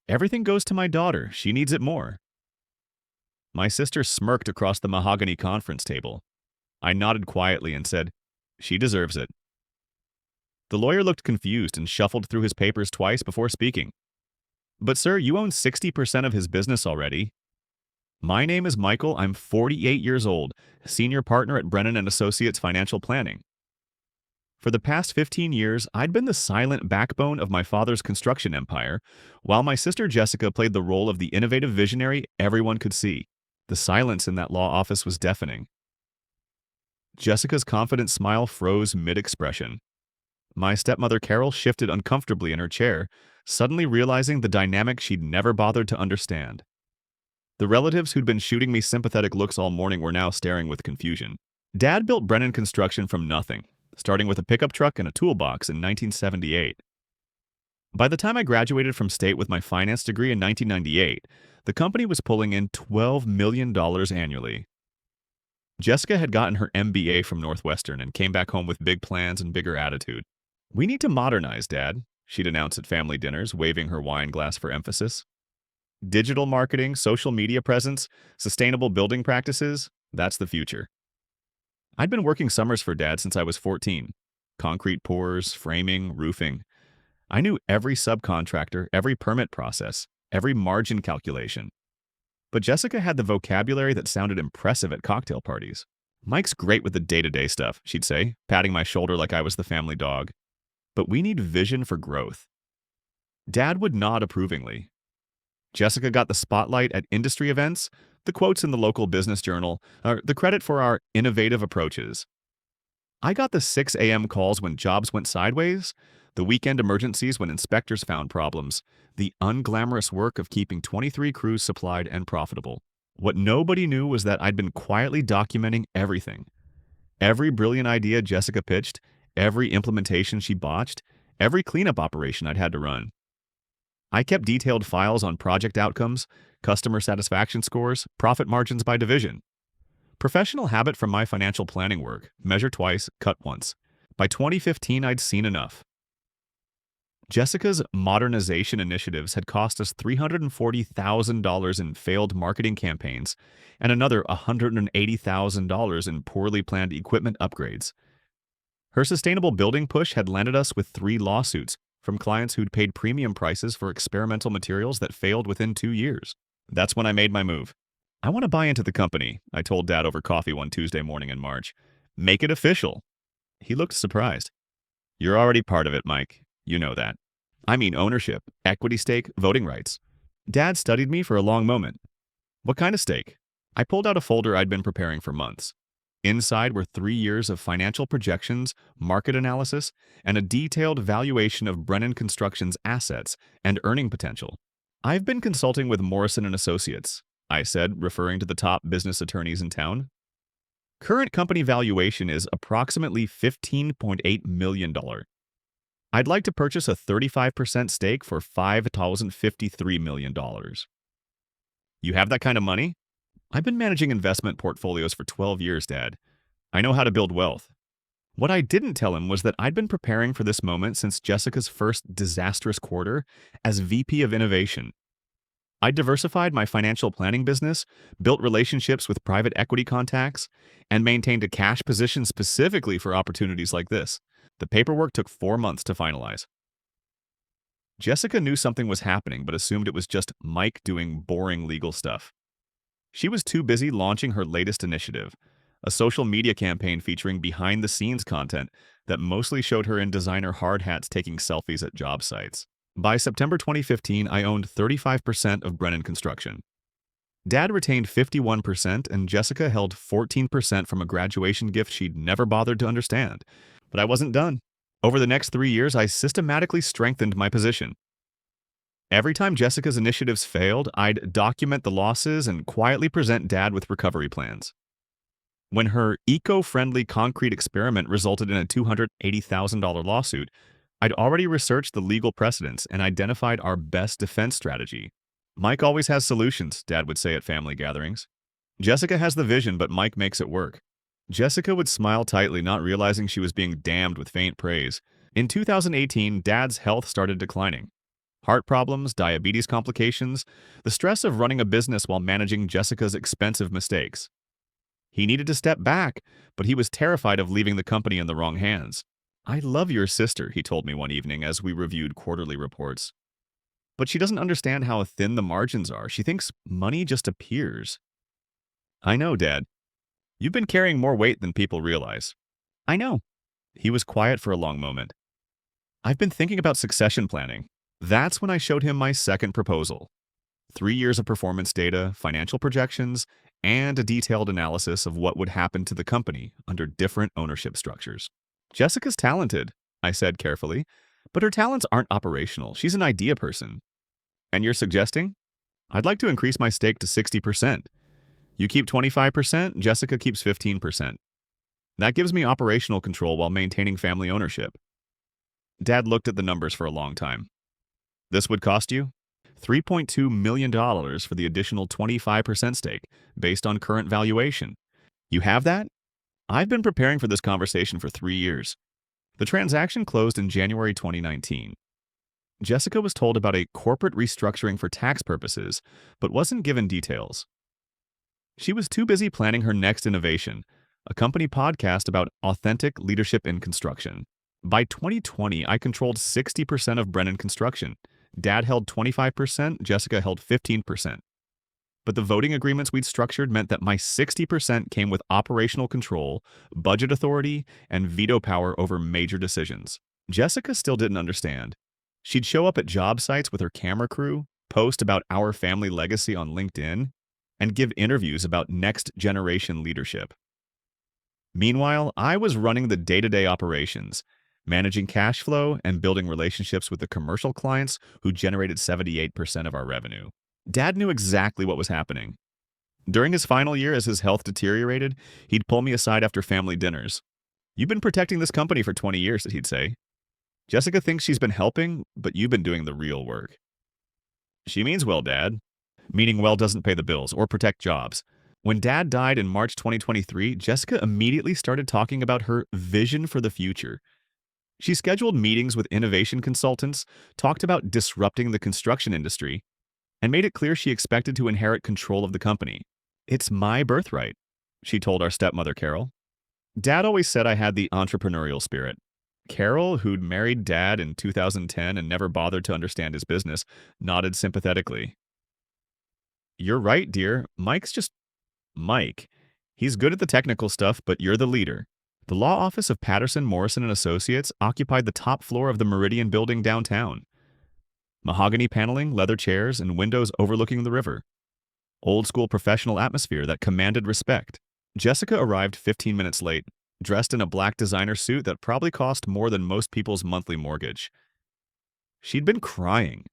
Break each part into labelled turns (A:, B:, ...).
A: Everything goes to my daughter. She needs it more. My sister smirked across the mahogany conference table. I nodded quietly and said, "She deserves it." The lawyer looked confused and shuffled through his papers twice before speaking. "But sir, you own 60% of his business already." "My name is Michael. I'm 48 years old, senior partner at Brennan and Associates Financial Planning. For the past 15 years, I'd been the silent backbone of my father's construction empire, while my sister Jessica played the role of the innovative visionary everyone could see. The silence in that law office was deafening. Jessica's confident smile froze mid-expression. My stepmother Carol shifted uncomfortably in her chair, suddenly realizing the dynamic she'd never bothered to understand. The relatives who'd been shooting me sympathetic looks all morning were now staring with confusion. Dad built Brennan Construction from nothing, starting with a pickup truck and a toolbox in 1978. By the time I graduated from state with my finance degree in 1998, the company was pulling in $12 million annually. Jessica had gotten her MBA from Northwestern and came back home with big plans and bigger attitude. "We need to modernize, Dad," she'd announce at family dinners, waving her wine glass for emphasis. "Digital marketing, social media presence, sustainable building practices, that's the future." I'd been working summers for Dad since I was 14. Concrete pours, framing, roofing. I knew every subcontractor, every permit process, every margin calculation. But Jessica had the vocabulary that sounded impressive at cocktail parties. "Mike's great with the day-to-day stuff," she'd say, patting my shoulder like I was the family dog. "But we need vision for growth." Dad would nod approvingly. Jessica got the spotlight at industry events, the quotes in the local business journal, the credit for our innovative approaches. I got the 6 a.m. calls when jobs went sideways, the weekend emergencies when inspectors found problems, the unglamorous work of keeping 23 crews supplied and profitable. What nobody knew was that I'd been quietly documenting everything. Every brilliant idea Jessica pitched, every implementation she botched, every cleanup operation I'd had to run. I kept detailed files on project outcomes, customer satisfaction scores, profit margins by division. Professional habit from my financial planning work: measure twice, cut once. By 2015, I'd seen enough. Jessica's modernization initiatives had cost us $340,000 in failed marketing campaigns and another $180,000 in poorly planned equipment upgrades. Her sustainable building push had landed us with 3 lawsuits from clients who'd paid premium prices for experimental materials that failed within 2 years. That's when I made my move. "I want to buy into the company," I told Dad over coffee one Tuesday morning in March. "Make it official." He looked surprised. "You're already part of it, Mike. You know that. I mean ownership, equity stake, voting rights." Dad studied me for a long moment. "What kind of stake?" I pulled out a folder I'd been preparing for months. Inside were 3 years of financial projections, market analysis, and a detailed valuation of Brennan Construction's assets and earning potential. "I've been consulting with Morrison & Associates," I said, referring to the top business attorneys in town. "Current company valuation is approximately $15.8 million. I'd like to purchase a 35% stake for $5,053 million. "You have that kind of money?" "I've been managing investment portfolios for 12 years, Dad. I know how to build wealth." What I didn't tell him was that I'd been preparing for this moment since Jessica's first disastrous quarter as VP of Innovation. I diversified my financial planning business, built relationships with private equity contacts, and maintained a cash position specifically for opportunities like this. The paperwork took 4 months to finalize. Jessica knew something was happening but assumed it was just Mike doing boring legal stuff. She was too busy launching her latest initiative, a social media campaign featuring behind-the-scenes content that mostly showed her in designer hard hats taking selfies at job sites. By September 2015, I owned 35% of Brennan Construction. Dad retained 51% and Jessica held 14% from a graduation gift she'd never bothered to understand. But I wasn't done. Over the next 3 years, I systematically strengthened my position. Every time Jessica's initiatives failed, I'd document the losses and quietly present Dad with recovery plans. When her eco-friendly concrete experiment resulted in a $280,000 lawsuit, I'd already researched the legal precedents and identified our best defense strategy. "Mike always has solutions," Dad would say at family gatherings. "Jessica has the vision, but Mike makes it work." Jessica would smile tightly, not realizing she was being damned with faint praise. In 2018, Dad's health started declining. Heart problems, diabetes complications, the stress of running a business while managing Jessica's expensive mistakes. He needed to step back, but he was terrified of leaving the company in the wrong hands. "I love your sister," he told me one evening as we reviewed quarterly reports. "But she doesn't understand how thin the margins are. She thinks money just appears." "I know, Dad. You've been carrying more weight than people realize." "I know." He was quiet for a long moment. "I've been thinking about succession planning." That's when I showed him my second proposal. 3 years of performance data, financial projections, and a detailed analysis of what would happen to the company under different ownership structures. "Jessica's talented," I said carefully, "but her talents aren't operational. She's an idea person." "And you're suggesting?" "I'd like to increase my stake to 60%. You keep 25%, Jessica keeps 15%. That gives me operational control while maintaining family ownership." Dad looked at the numbers for a long time. "This would cost you $3.2 million for the additional 25% stake, based on current valuation. You have that?" "I've been preparing for this conversation for 3 years. The transaction closed in January 2019. Jessica was told about a corporate restructuring for tax purposes, but wasn't given details. She was too busy planning her next innovation, a company podcast about authentic leadership in construction. By 2020, I controlled 60% of Brennan Construction. Dad held 25%, Jessica held 15%. But the voting agreements we'd structured meant that my 60% came with operational control, budget authority, and veto power over major decisions. Jessica still didn't understand. She'd show up at job sites with her camera crew, post about our family legacy on LinkedIn, and give interviews about next-generation leadership. Meanwhile, I was running the day-to-day operations, managing cash flow and building relationships with the commercial clients who generated 78% of our revenue. Dad knew exactly what was happening. During his final year, as his health deteriorated, he'd pull me aside after family dinners. "You've been protecting this company for 20 years, he'd say. "Jessica thinks she's been helping, but you've been doing the real work." "She means well, Dad." Meaning well doesn't pay the bills or protect jobs. When Dad died in March 2023, Jessica immediately started talking about her vision for the future. She scheduled meetings with innovation consultants, talked about disrupting the construction industry, and made it clear she expected to inherit control of the company. "It's my birthright," she told our stepmother, Carol. Dad always said I had the entrepreneurial spirit. Carol, who'd married Dad in 2010 and never bothered to understand his business, nodded sympathetically. "You're right, dear. Mike's just Mike. He's good at the technical stuff, but you're the leader." The law office of Patterson, Morrison and Associates occupied the top floor of the Meridian building downtown. Mahogany paneling, leather chairs, and windows overlooking the river. Old-school professional atmosphere that commanded respect. Jessica arrived 15 minutes late, dressed in a black designer suit that probably cost more than most people's monthly mortgage. She'd been crying.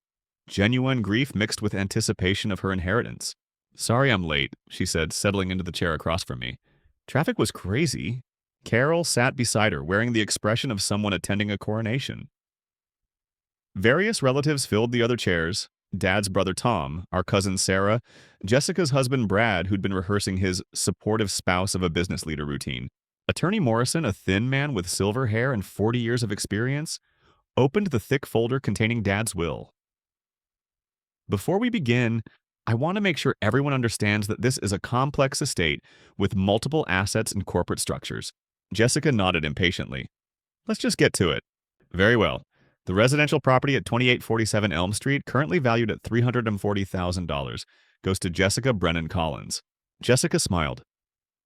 A: Genuine grief mixed with anticipation of her inheritance. "Sorry I'm late," she said, settling into the chair across from me. "Traffic was crazy." Carol sat beside her, wearing the expression of someone attending a coronation. Various relatives filled the other chairs. Dad's brother Tom, our cousin Sarah, Jessica's husband Brad, who'd been rehearsing his supportive spouse of a business leader routine. Attorney Morrison, a thin man with silver hair and 40 years of experience, opened the thick folder containing Dad's will. "Before we begin, I want to make sure everyone understands that this is a complex estate with multiple assets and corporate structures." Jessica nodded impatiently. "Let's just get to it." "Very well. The residential property at 2847 Elm Street, currently valued at $340,000, goes to Jessica Brennan Collins." Jessica smiled.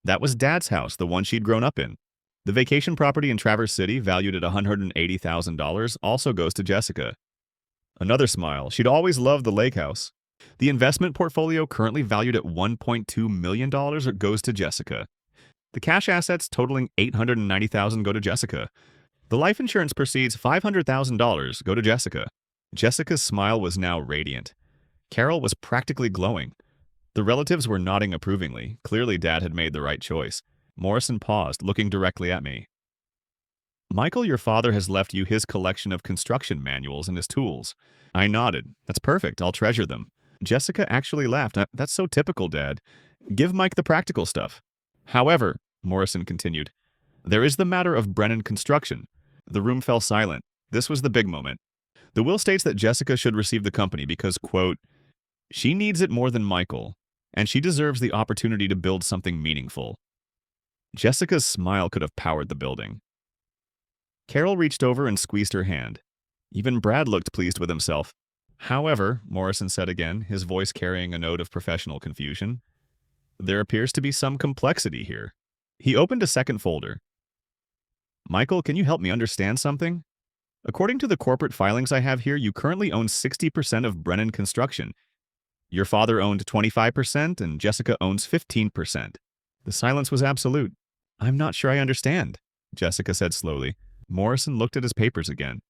A: That was Dad's house, the one she'd grown up in. The vacation property in Traverse City, valued at $180,000, also goes to Jessica. Another smile. She'd always loved the lake house. The investment portfolio, currently valued at $1.2 million, goes to Jessica. The cash assets totaling $890,000 go to Jessica. The life insurance proceeds $500,000 go to Jessica. Jessica's smile was now radiant. Carol was practically glowing. The relatives were nodding approvingly. Clearly, Dad had made the right choice. Morrison paused, looking directly at me. "Michael, your father has left you his collection of construction manuals and his tools." I nodded. "That's perfect. I'll treasure them." Jessica actually laughed. "That's so typical, Dad. Give Mike the practical stuff." "However," Morrison continued, "there is the matter of Brennan Construction." The room fell silent. This was the big moment. The will states that Jessica should receive the company because, quote, she needs it more than Michael, and she deserves the opportunity to build something meaningful. Jessica's smile could have powered the building. Carol reached over and squeezed her hand. Even Brad looked pleased with himself. However, Morrison said again, his voice carrying a note of professional confusion, there appears to be some complexity here. He opened a second folder. Michael, can you help me understand something? According to the corporate filings I have here, you currently own 60% of Brennan Construction. Your father owned 25% and Jessica owns 15%. The silence was absolute. I'm not sure I understand, Jessica said slowly. Morrison looked at his papers again.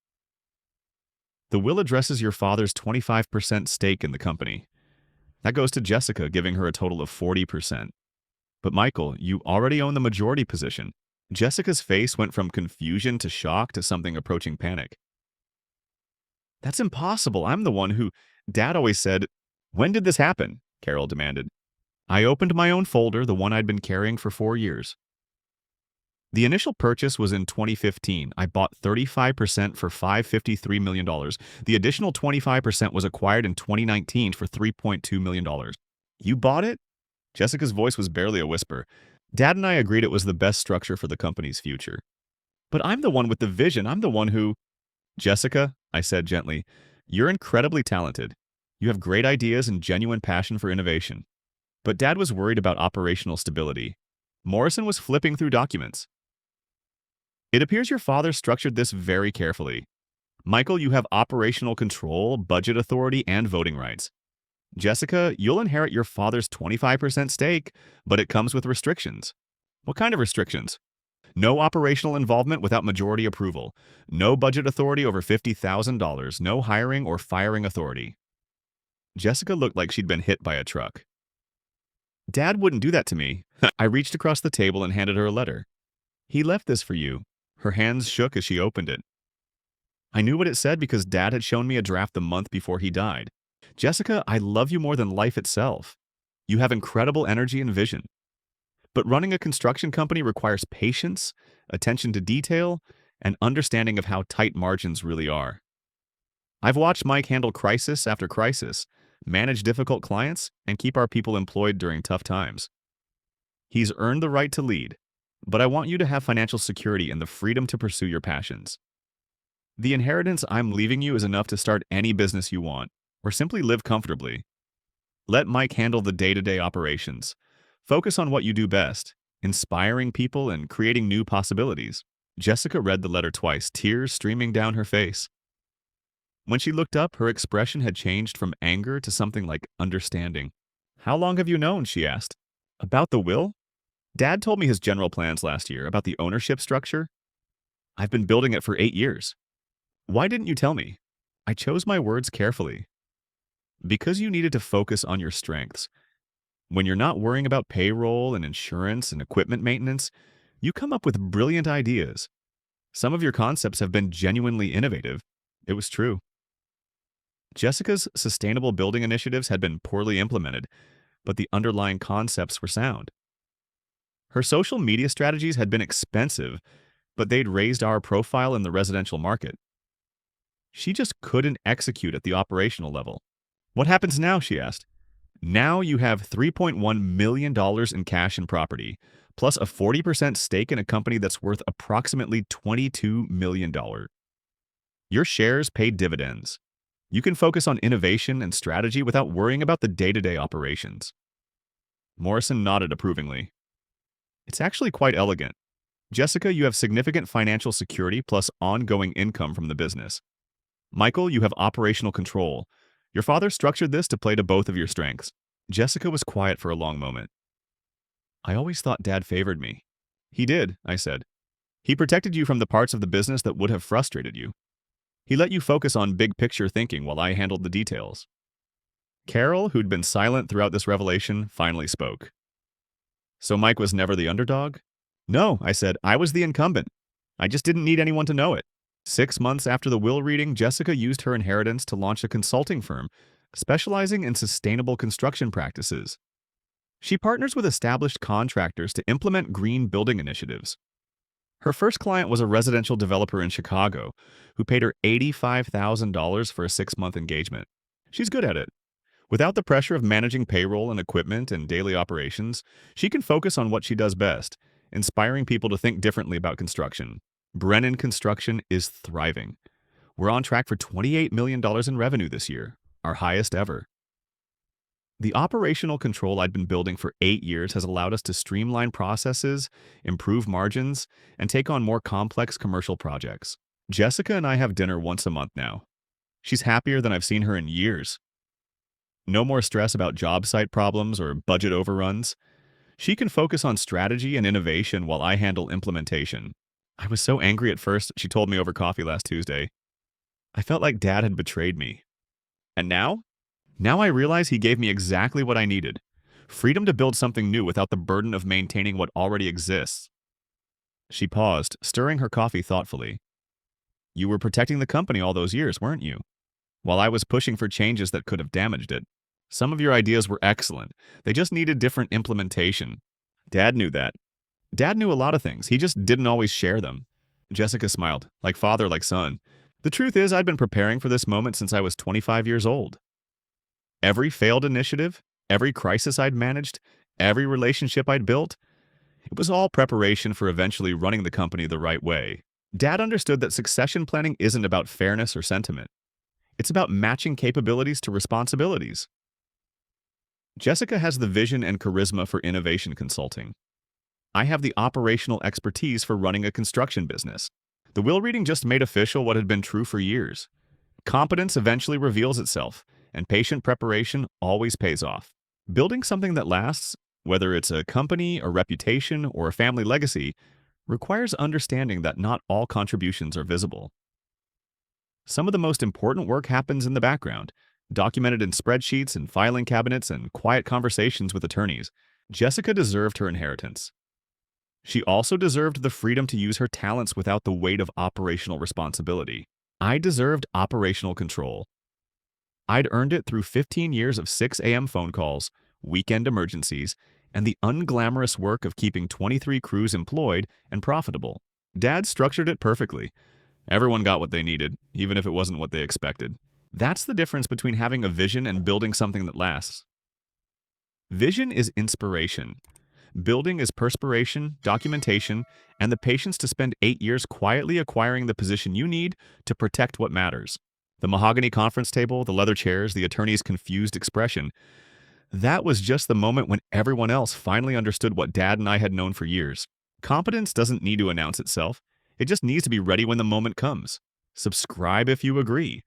A: The will addresses your father's 25% stake in the company. That goes to Jessica, giving her a total of 40%. But Michael, you already own the majority position. Jessica's face went from confusion to shock to something approaching panic. That's impossible. I'm the one who... Dad always said... When did this happen? Carol demanded. I opened my own folder, the one I'd been carrying for 4 years. The initial purchase was in 2015. I bought 35% for $553 million. The additional 25% was acquired in 2019 for $3.2 million. You bought it? Jessica's voice was barely a whisper. Dad and I agreed it was the best structure for the company's future. But I'm the one with the vision. I'm the one who... Jessica, I said gently, you're incredibly talented. You have great ideas and genuine passion for innovation. But Dad was worried about operational stability. Morrison was flipping through documents. It appears your father structured this very carefully. Michael, you have operational control, budget authority, and voting rights. Jessica, you'll inherit your father's 25% stake, but it comes with restrictions. What kind of restrictions? No operational involvement without majority approval. No budget authority over $50,000. No hiring or firing authority. Jessica looked like she'd been hit by a truck. Dad wouldn't do that to me. I reached across the table and handed her a letter. He left this for you. Her hands shook as she opened it. I knew what it said because Dad had shown me a draft the month before he died. Jessica, I love you more than life itself. You have incredible energy and vision. But running a construction company requires patience, attention to detail, and understanding of how tight margins really are. I've watched Mike handle crisis after crisis, manage difficult clients, and keep our people employed during tough times. He's earned the right to lead, but I want you to have financial security and the freedom to pursue your passions. The inheritance I'm leaving you is enough to start any business you want, or simply live comfortably. Let Mike handle the day-to-day operations. Focus on what you do best, inspiring people and creating new possibilities. Jessica read the letter twice, tears streaming down her face. When she looked up, her expression had changed from anger to something like understanding. How long have you known? She asked. About the will? Dad told me his general plans last year about the ownership structure. I've been building it for 8 years. Why didn't you tell me? I chose my words carefully. Because you needed to focus on your strengths. When you're not worrying about payroll and insurance and equipment maintenance, you come up with brilliant ideas. Some of your concepts have been genuinely innovative. It was true. Jessica's sustainable building initiatives had been poorly implemented, but the underlying concepts were sound. Her social media strategies had been expensive, but they'd raised our profile in the residential market. She just couldn't execute at the operational level. What happens now? She asked. Now you have $3.1 million in cash and property, plus a 40% stake in a company that's worth approximately $22 million. Your shares pay dividends. You can focus on innovation and strategy without worrying about the day-to-day operations. Morrison nodded approvingly. It's actually quite elegant. Jessica, you have significant financial security plus ongoing income from the business. Michael, you have operational control. Your father structured this to play to both of your strengths. Jessica was quiet for a long moment. I always thought Dad favored me. He did, I said. He protected you from the parts of the business that would have frustrated you. He let you focus on big-picture thinking while I handled the details. Carol, who'd been silent throughout this revelation, finally spoke. So Mike was never the underdog? No, I said, I was the incumbent. I just didn't need anyone to know it. 6 months after the will reading, Jessica used her inheritance to launch a consulting firm specializing in sustainable construction practices. She partners with established contractors to implement green building initiatives. Her first client was a residential developer in Chicago who paid her $85,000 for a 6-month engagement. She's good at it. Without the pressure of managing payroll and equipment and daily operations, she can focus on what she does best, inspiring people to think differently about construction. Brennan Construction is thriving. We're on track for $28 million in revenue this year, our highest ever. The operational control I'd been building for 8 years has allowed us to streamline processes, improve margins, and take on more complex commercial projects. Jessica and I have dinner once a month now. She's happier than I've seen her in years. No more stress about job site problems or budget overruns. She can focus on strategy and innovation while I handle implementation. I was so angry at first, she told me over coffee last Tuesday. I felt like Dad had betrayed me. And now? Now I realize he gave me exactly what I needed. Freedom to build something new without the burden of maintaining what already exists. She paused, stirring her coffee thoughtfully. You were protecting the company all those years, weren't you? While I was pushing for changes that could have damaged it. Some of your ideas were excellent. They just needed different implementation. Dad knew that. Dad knew a lot of things. He just didn't always share them. Jessica smiled, like father, like son. The truth is, I'd been preparing for this moment since I was 25 years old. Every failed initiative, every crisis I'd managed, every relationship I'd built, it was all preparation for eventually running the company the right way. Dad understood that succession planning isn't about fairness or sentiment. It's about matching capabilities to responsibilities. Jessica has the vision and charisma for innovation consulting. I have the operational expertise for running a construction business. The will reading just made official what had been true for years. Competence eventually reveals itself, and patient preparation always pays off. Building something that lasts, whether it's a company, a reputation, or a family legacy, requires understanding that not all contributions are visible. Some of the most important work happens in the background, documented in spreadsheets and filing cabinets and quiet conversations with attorneys. Jessica deserved her inheritance. She also deserved the freedom to use her talents without the weight of operational responsibility. I deserved operational control. I'd earned it through 15 years of 6 a.m. phone calls, weekend emergencies, and the unglamorous work of keeping 23 crews employed and profitable. Dad structured it perfectly. Everyone got what they needed, even if it wasn't what they expected. That's the difference between having a vision and building something that lasts. Vision is inspiration. Building is perspiration, documentation, and the patience to spend 8 years quietly acquiring the position you need to protect what matters. The mahogany conference table, the leather chairs, the attorney's confused expression. That was just the moment when everyone else finally understood what Dad and I had known for years. Competence doesn't need to announce itself. It just needs to be ready when the moment comes. Subscribe if you agree.